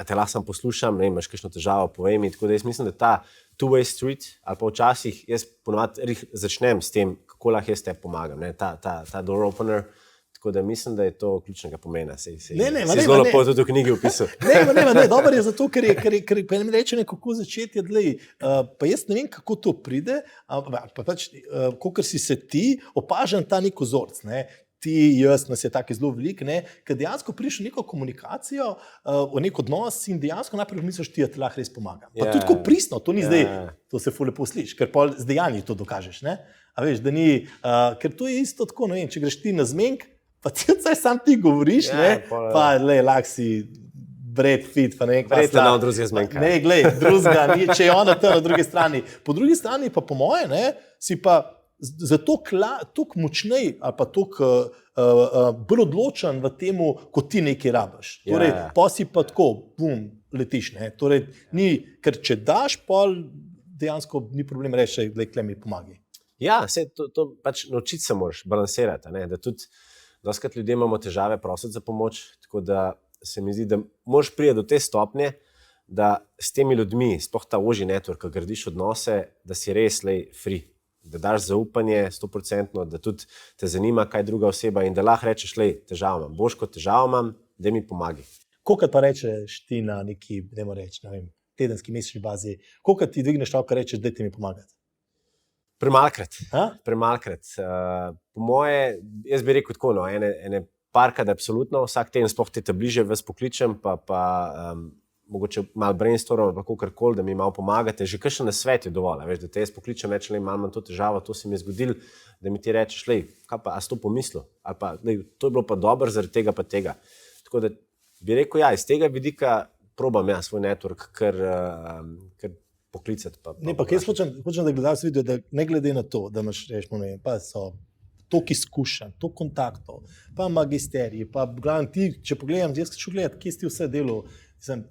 te lahko sam poslušam, ne imaš kakšno težavo, povej mi. Tako da jaz mislim, da ta two-way street, ali pa včasih jaz ponovadi začnem s tem, kako lahko jaz te pomagam, ne? Ta door opener. Tako da mislim, da je to ključnega pomena. Si zelo lepo tudi v knjigi opisal. Ne, dobro je zato, ker mi reče kako začeti, pa jaz ne vem, kako to pride, pa pač, kakor si se ti, opažam ta nek vzorc, ne. ti, jaz, nas je tako zelo veliko, ker dejansko prišel v neko komunikacijo, v nek odnos in dejansko najprej misliš, ti ti lahko res pomagam. Pa tudi tako pristno, to ni zdaj, to se ful lepo sliši, ker pol z dejanji to dokažeš, ne? A veš, da ni, ker to je isto tako, ne vem, če greš ti na zmenk, pa ti sam ti govoriš, pa lahko si Brad Pitt, pa ne vem, kaj sta. Na drugi zmenka. Ne, glej, drugega ni, če je ona tam na drugi strani. Po drugi strani pa po moje, si pa zato toliko močnej ali pa toliko bolj odločen v temu, ko ti nekaj rabiš. Torej, pa si pa tako, bum, letiš, ne. Torej, ker če daš, pol dejansko ni problem reči, da klej mi pomagi. Ja, to pač naučiti se moraš balansirati, ne, da tudi dostakrat ljudje imamo težave prositi za pomoč, tako da se mi zdi, da moraš priti do te stopnje, da s temi ljudmi, sploh ta ožji network, ko gradiš odnose, da si res free, da daš zaupanje 100%, da tudi te zanima, kaj druga oseba in da lahko rečeš, težavo imam, boš kot težavo imam, da mi pomagi. Kolikrat pa rečeš ti na neki, dajmo reči, ne vem, tedenski, mesečni bazi, kolikrat ti dvigneš roko, rečeš, dajte mi pomagati? Premalkrat. Po moje, jaz bi rekel tako, ene parkrat absolutno, vsak teden sploh te bliže vas pokličem, pa mogoče malo brainstormam, pa kakorkoli, da mi malo pomagate. Že kakšen nasvet je dovolj, veš, da te jaz pokličem, rečem, malo imam to težavo, to se mi je zgodilo, da mi ti rečeš, kaj pa, a si to pomislil? Ali pa, to je bilo pa dobro zaradi tega pa tega. Tako da bi rekel, iz tega vidika probam svoj network, ker poklicati. Jaz hočem, da gledalci vidijo, da ne glede na to, da imaš, rečemo, pa so toliko izkušenj, toliko kontaktov, pa magisteriji, pa glavno ti, če pogledam, jaz ću gledati, kje si ti vse delal,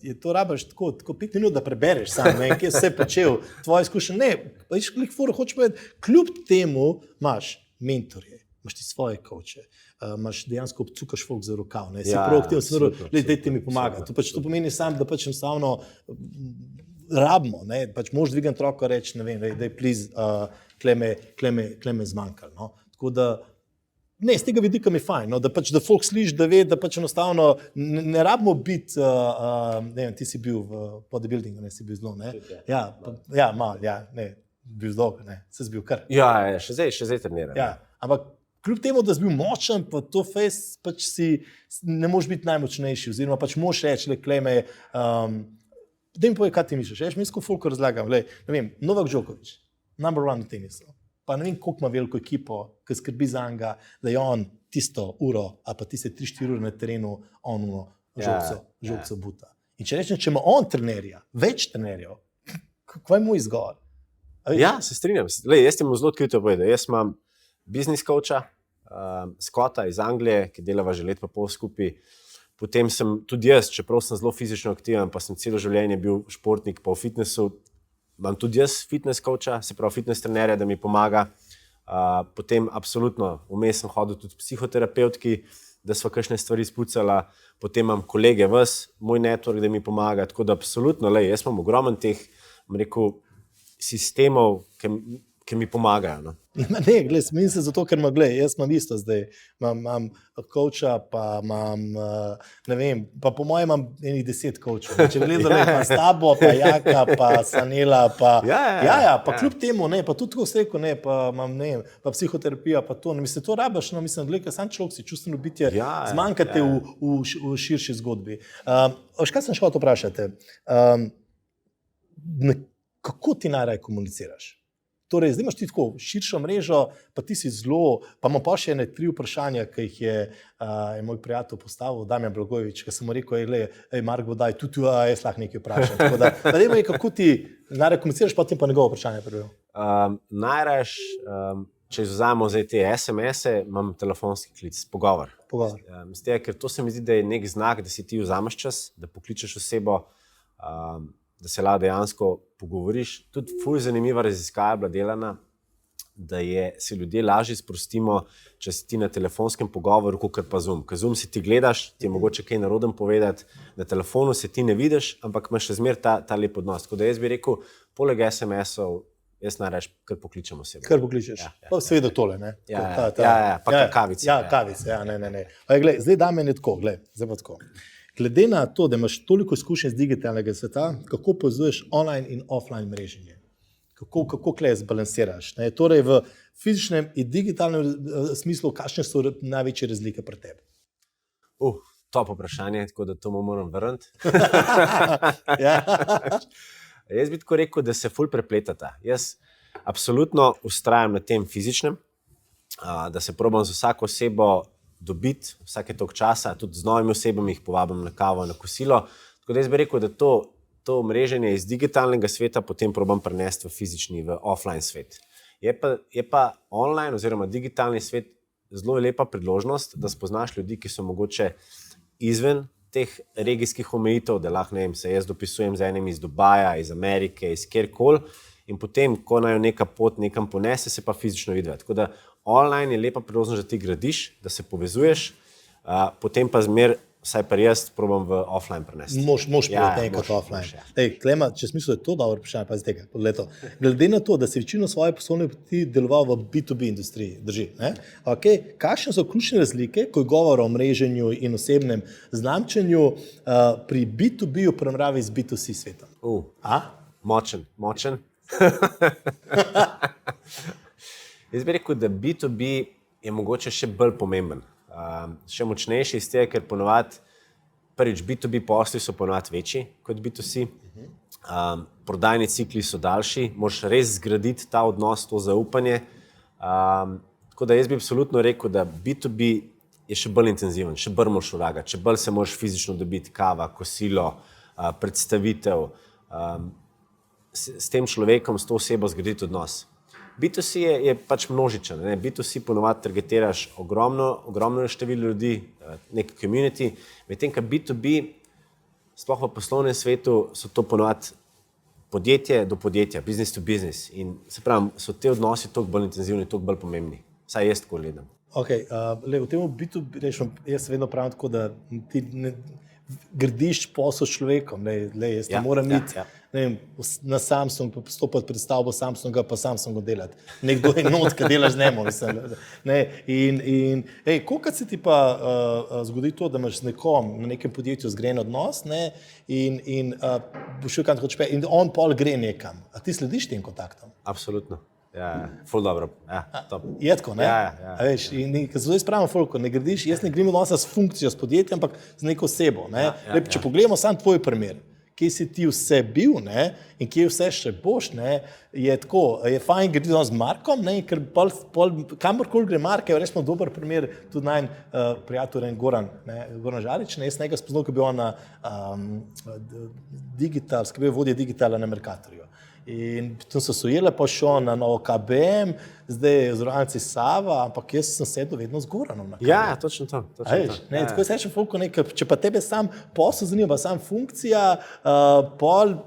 je to rabiš tako 5 minut, da prebereš sam, kje si vse počel, tvoje izkušenje. Ne, pa iš koliko fora, hočeš povedati, kljub temu imaš mentorje, imaš ti svoje coache, imaš dejansko obcukaš folk za rokav, si proaktivno, dajte mi pomagati. To pomeni sam, da pač enostavno rabimo, pač moš dvigati roko, reči, ne vem, daj please, kleme zmanjkalo, no. Tako da, z tega vidika mi je fajn, da pač, da folk sliši, da ve, da pač enostavno ne rabimo biti, ne vem, ti si bil v bodybuildingu, si bil zelo, ne? Ja, malo, bil zelo, si bil kar. Ja, še zdaj treniram. Ja, ampak kljub temu, da si bil močen, pa to face, pač si ne moš biti najmočnejši, oziroma pač moš reči, kleme, da mi povej, kaj ti misliš, mi sko folko razlagam, ne vem, Novak Djokovic, number one v tenisu. Pa ne vem, koliko ima veliko ekipo, ki skrbi za njega, da je on tisto uro, ali pa tiste 3-4 ure na terenu, on žogco buta. In če rečem, če ima on trenerja, več trenerjev, kaj je moj izgovor? Ja, se strinjam. Jaz ti mu zelo odkrito povedal. Jaz imam business coacha, Scotta iz Anglije, ki delava že let pa pol skupaj. Potem sem tudi jaz, čeprav sem zelo fizično aktiven, pa sem celo življenje bil športnik pa v fitnessu, imam tudi jaz fitness coacha, se pravi fitness trenerja, da mi pomaga. Potem absolutno, vmes sem hodil tudi psihoterapevtki, da sva kakšne stvari spucala. Potem imam kolege moj network, da mi pomaga. Tako da absolutno, jaz imam ogromen teh, sistemov, ki mi pomagajo. No. Ne, smenim se zato, ker jaz imam isto zdaj. Imam coacha, pa imam, ne vem, pa po mojem imam enih 10 coachov. Če gledam, pa s tabo, pa Jaka, pa Sanela, pa pa kljub temu, pa tudi tako rekel, pa imam, pa psihoterapija, pa to. Mislim, to rabiš, mislim, sam človek si čustveno bitje, zmanjkate v širši zgodbi. Kaj sem še hotel vprašati? Kako ti najraje komuniciraš? Torej, zdaj imaš ti tako širšo mrežo, pa ti si zelo, pa imam pa še 3 vprašanja, ki jih je moj prijatelj postavil, Damjan Blagojevič, ki sem mu rekel, Marko, daj, tudi jaz lahko nekaj vprašam. Tako da, dajmo, kako ti najraje komuniciraš, potem pa njegovo vprašanje prvo. Najraje, če izvzamemo zdaj te SMS-e, imam telefonski klic, pogovor. Ker to se mi zdi, da je nek znak, da si ti vzameš čas, da pokličeš osebo, da se lahko dejansko pogovoriš. Tudi ful zanimiva raziskava je bila delana, da se ljudje lažje sprostimo, če si ti na telefonskem pogovoru, kakor pa Zoom. Ker Zoom si ti gledaš, ti je mogoče kaj naroden povedati, na telefonu se ti ne vidiš, ampak imaš še zmeraj ta lep odnos. Tako da jaz bi rekel, poleg SMS-ov, jaz najraje kar pokličem osebo. Kar pokličeš. Pa seveda tole, ne? Pa kavice. Ja, kavice, ne. Zdaj dame ne tako, zdaj pa tako. Glede na to, da imaš toliko izkušenj z digitalnega sveta, kako povezuješ online in offline mreženje? kako kle zbalansiraš? Ne? Torej v fizičnem in digitalnem smislu, kakšne so največje razlike pri tebi? Top vprašanje, tako da to moram vrniti. Ja. Jaz bi tako rekel, da se ful prepletata. Jaz absolutno vztrajam na tem fizičnem, da se probam z vsako osebo dobiti, vsake toliko časa, tudi z novimi osebami jih povabim na kavo, na kosilo. Tako da jaz bi rekel, da to mreženje iz digitalnega sveta potem probam prenesti v fizični, v offline svet. Je pa online oziroma digitalni svet zelo lepa priložnost, da spoznaš ljudi, ki so mogoče izven teh regijskih omejitev, da lahko, ne vem, se jaz dopisujem z enim iz Dubaja, iz Amerike, iz kjerkoli in potem, ko naj neka pot nekam ponese, se pa fizično vidi. Tako da online je lepa priložnost, da ti gradiš, da se povezuješ, potem pa vsaj pa jaz probam v offline prenesti. Moš priti enkrat offline. Klema, če smisel je to dobro vprašanje, pazi tega, leto. Glede na to, da si večino svoje poslovne poti deloval v B2B industriji, drži, ne? Okay. Kakšne so ključne razlike, ko je govor o mreženju in osebnem znamčenju pri B2B-u primerjavi z B2C svetom? Močen. Jaz bi rekel, da B2B je mogoče še bolj pomemben. Še močnejši iz tega, ker ponovadi prvič B2B posli so ponovadi večji kot B2C. Prodajni cikli so daljši, moraš res zgraditi ta odnos, to zaupanje. Tako da jaz bi absolutno rekel, da B2B je še bolj intenziven, še bolj moraš vlagati, še bolj se moraš fizično dobiti kava, kosilo, predstavitev, s tem človekom, s to osebo zgraditi odnos. B2C je pač množičen. B2C ponovadi targetiraš ogromno število ljudi, nek community, medtem ko B2B, sploh v poslovnem svetu, so to ponovadi podjetje do podjetja, business to business. In se pravi, so te odnosi toliko bolj intenzivni, toliko bolj pomembni. Vsaj jaz tako gledam. V tem B2B, jaz vedno pravim tako, da ti gradiš posel s človekom. Jaz to moram iti. Na Samsung stopiti pred stavbo Samsunga, pa Samsungu delati. Nekdo je not, ki delaš z njemu. Koliko se ti pa zgodi to, da imaš z nekom na nekem podjetju zgrajen odnos in boš šel kam hočeš in on pol gre nekam. A ti slediš tem kontaktom? Absolutno. Ful dobro. Top. Je tako, ne? Veš, in zdaj spravim folko, ne gradiš, jaz ne grem odnosa s funkcijo, s podjetjem, ampak z neko osebo. Če pogledamo sam tvoj primer, kje si ti vse bil, ne, in kje vse še boš, ne, je tako, je fajn gledati z Markom, ne, ker kamorkoli gre Mark, je resno dober primer, tudi najn prijatelj Goran Žarič, ne, jaz nekaj spoznal, ki bi on na ki bi vodje digitala na Mercatorju. In potem so se ujele, pa šel na novo KBM, zdaj je zrovnci Sava, ampak jaz sem sedel vedno z Goranom na KBM. Ja, točno to. Tako se še folko nekaj, če pa tebe sam posel zanima, sam funkcija, pol,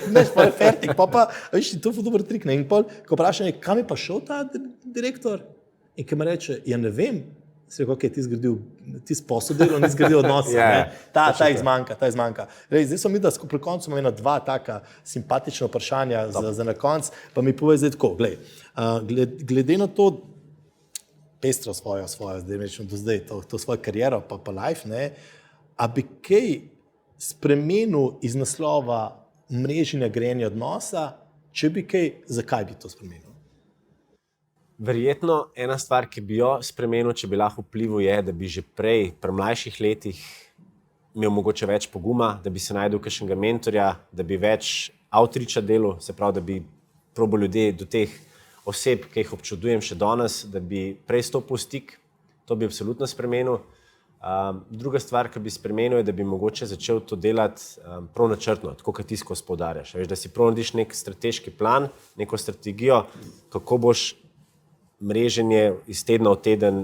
neš pa je fertik, pa, veš, to je dober trik, ne, in pol, ko vprašam, kam je pa šel ta direktor? In ki me reče, ja ne vem, si rekel, ti zgradil, ti posel delal, ni zgradil odnosa, ta izmanjka. Zdaj so mi, da pri koncu imamo dva taka simpatična vprašanja za na konc, pa mi povej zdaj tako, glede na to pestro svojo, zdaj rečem do zdaj, to svojo kariero, pa life, ne, a bi kaj spremenil iz naslova mreženja grajenja odnosa, če bi kaj, zakaj bi to spremenil? Verjetno ena stvar, ki bi jo spremenil, če bi lahko vplival, je, da bi že prej, pri mlajših letih, imel mogoče več poguma, da bi se najdel kakšnega mentorja, da bi več outreacha delal, se pravi, da bi probal ljudi do teh oseb, ki jih občudujem še danes, da bi prej stopil v stik, to bi absolutno spremenil. Druga stvar, ki bi spremenil, je, da bi mogoče začel to delati prav načrtno, tako kot ti skozi poudarjaš. Da si prav narediš nek strateški plan, neko strategijo, kako boš mreženje iz tedna v teden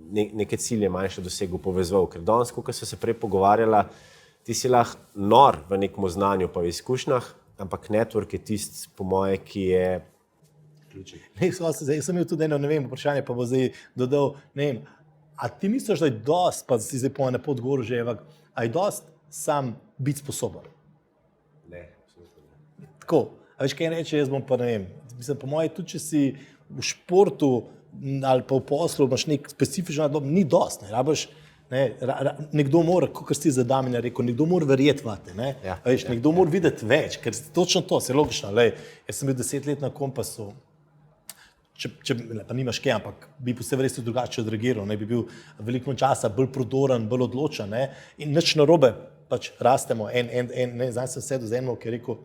neke cilje manjše dosegel, povezoval. Ker danes, ko so se prej pogovarjala, ti si lahko nor v nekem znanju pa v izkušnjah, ampak network je tisti, po moje, ki je ključen. Zdaj sem imel tudi eno, ne vem, vprašanje, pa bo zdaj dodal, ne vem, a ti misliš, da je dost, pa si zdaj po na pot goru že, a je dost sam biti sposoben? Ne, absolutno ne. Tako, a veš, kaj reče, jaz bom pa, ne vem, mislim, po moje, tudi če si v športu ali pa v poslu imaš nek specifičen nabor, ni dost, ne rabiš Nekdo mora, kot si za Damina rekel, nekdo mora verjeti vate. Nekdo mora videti več, ker točno to, se je logično. Jaz sem bil 10 let na Kompasu, pa nimaš kaj, ampak bi po vsej verjetnosti drugače odreagiral, bi bil veliko časa bolj prodoren, bolj odločen. In nič narobe, pač rastemo. Zdaj sem sedel z enim, ki je rekel,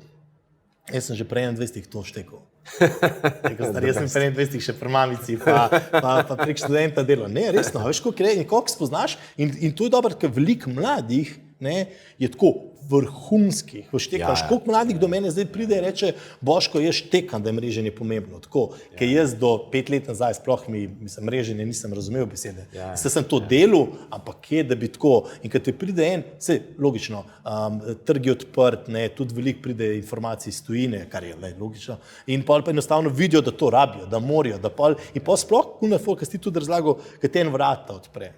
jaz sem že pre 21 to štekel. Jaz sem pre 21 še pri mamici, pa prek študenta delal. Ne, resno, veš, koliko spoznaš in to je dobro, ker veliko mladih je tako vrhunskih, štekaš. Koliko mladih do mene zdaj pride in reče, Boško, jaz štekam, da je mreženje pomembno. Tako, ker jaz do 5 let nazaj sploh mreženje nisem razumel besede. Sem to delal, ampak je, da bi tako. In kad te pride vse logično, trg je odprt, tudi veliko pride informacij iz tujine, kar je logično. In pa enostavno vidijo, da to rabijo, da morajo. In pa sploh, kaj si ti tudi razlagal, kad te en vrata odpre.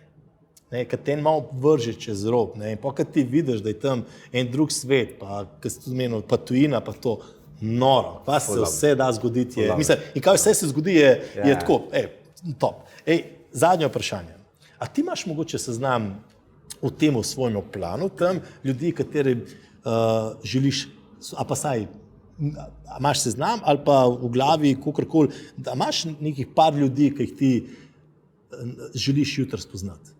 Kad te malo vrže čez rob, in pa kad ti vidiš, da je tam en drug svet, pa kad si tudi menil, pa tujina, pa to noro, pa se vse da zgoditi. In kaj vse se zgodi, je tako, top. Zadnje vprašanje. A ti imaš mogoče seznam v tem svojemu planu, tam ljudi, kateri želiš, a pa saj, imaš seznam ali pa v glavi, kakorkoli, da imaš nekih par ljudi, ki jih ti želiš jutri spoznati?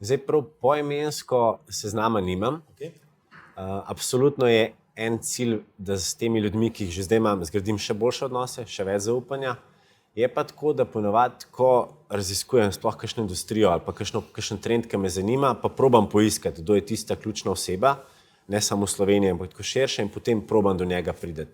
Zdaj prav poimensko seznama nimam. Absolutno je en cilj, da s temi ljudmi, ki jih že zdaj imam, zgradim še boljše odnose, še več zaupanja. Je pa tako, da ponavadi, ko raziskujem sploh kakšno industrijo ali pa kakšen trend, ki me zanima, pa probam poiskati, kdo je tista ključna oseba, ne samo v Sloveniji, ampak tako širše in potem probam do njega priti.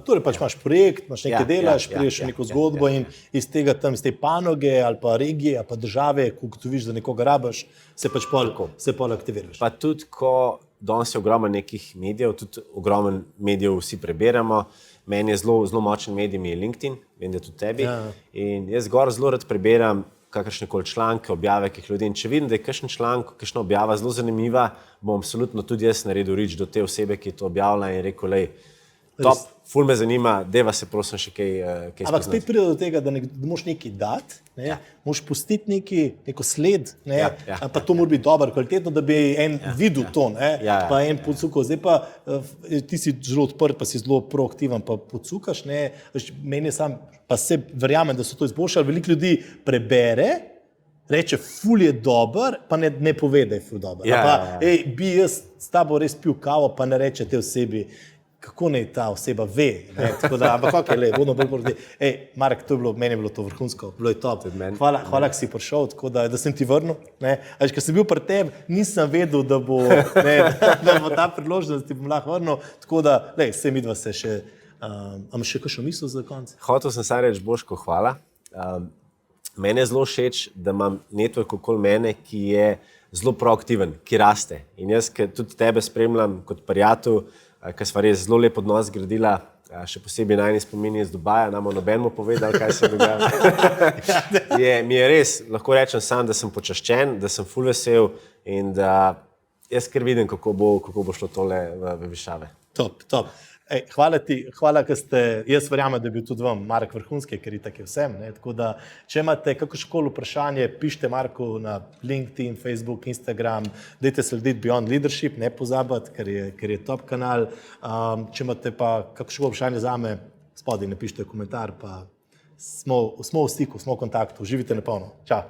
Torej pač imaš projekt, imaš nekaj delaš, priješ neko zgodbo in iz tega tam, iz te panoge ali pa regije ali pa države, ko vidiš, da nekoga rabiš, se pač pol aktiviraš. Pa tudi, ko danes je ogromno nekih medijev, tudi ogromno medijev vsi preberamo, meni je zelo močen medij mi je LinkedIn, vem, da tudi tebi. In jaz zelo rad preberam kakršnekoli članke, objave, ki jih ljudje. In če vidim, da je kakšen članek, kakšna objava zelo zanimiva, bom absolutno tudi jaz naredil reach do te osebe, ki je to objavila in rekel, top, ful me zanima, deva se prosim še kaj spoznati. Ampak spet pride do tega, da moraš nekaj dati, moraš pustiti neko sled, pa to mora biti dobro, kvalitetno, da bi en videl to, pa en podsukal. Zdaj pa ti si zelo odprt, pa si zelo proaktiven, pa podsukaš, meni sam, pa se verjamem, da so to izboljšali, veliko ljudi prebere, reče, ful je dober, pa ne pove, da je ful dober. Bi jaz s tabo res pil kavo, pa ne reče te osebi, kako naj ta oseba ve. Ampak vodno bolj porodi. Marek, meni je bilo to vrhunsko, bilo je top. Hvala, ker si prišel, tako da sem ti vrnil. Ker sem bil pri tebi, nisem vedel, da bo ta priložnost, da ti bom lahko vrnil. Tako da, vse midva se še... Imaš še kakšno misel za konec? Hotel sem saj reči, Boško, hvala. Mene je zelo všeč, da imam network okoli mene, ki je zelo proaktiven, ki raste. In jaz, ki tudi tebe spremljam kot prijatelj, ker sva res zelo lep odnos gradila, še posebej najni spomini iz Dubaja, nam nobenemu povedal, kaj se dogaja. Mi je res, lahko rečem sam, da sem počaščen, da sem ful vesel in da jaz kar vidim, kako bo šlo tole v višave. Top. Hvala ti, ker ste, jaz verjamem, da je bil tudi vam Marek vrhunski, ker je tako vsem. Tako da, če imate kakršnokoli vprašanje, pišite Marku na LinkedIn, Facebook, Instagram, dajte slediti Beyond Leadership, ne pozabiti, ker je top kanal. Če imate pa kakršnokoli vprašanje zame, spodaj napišite komentar, pa smo v stiku, smo v kontaktu, živite na polno. Čau.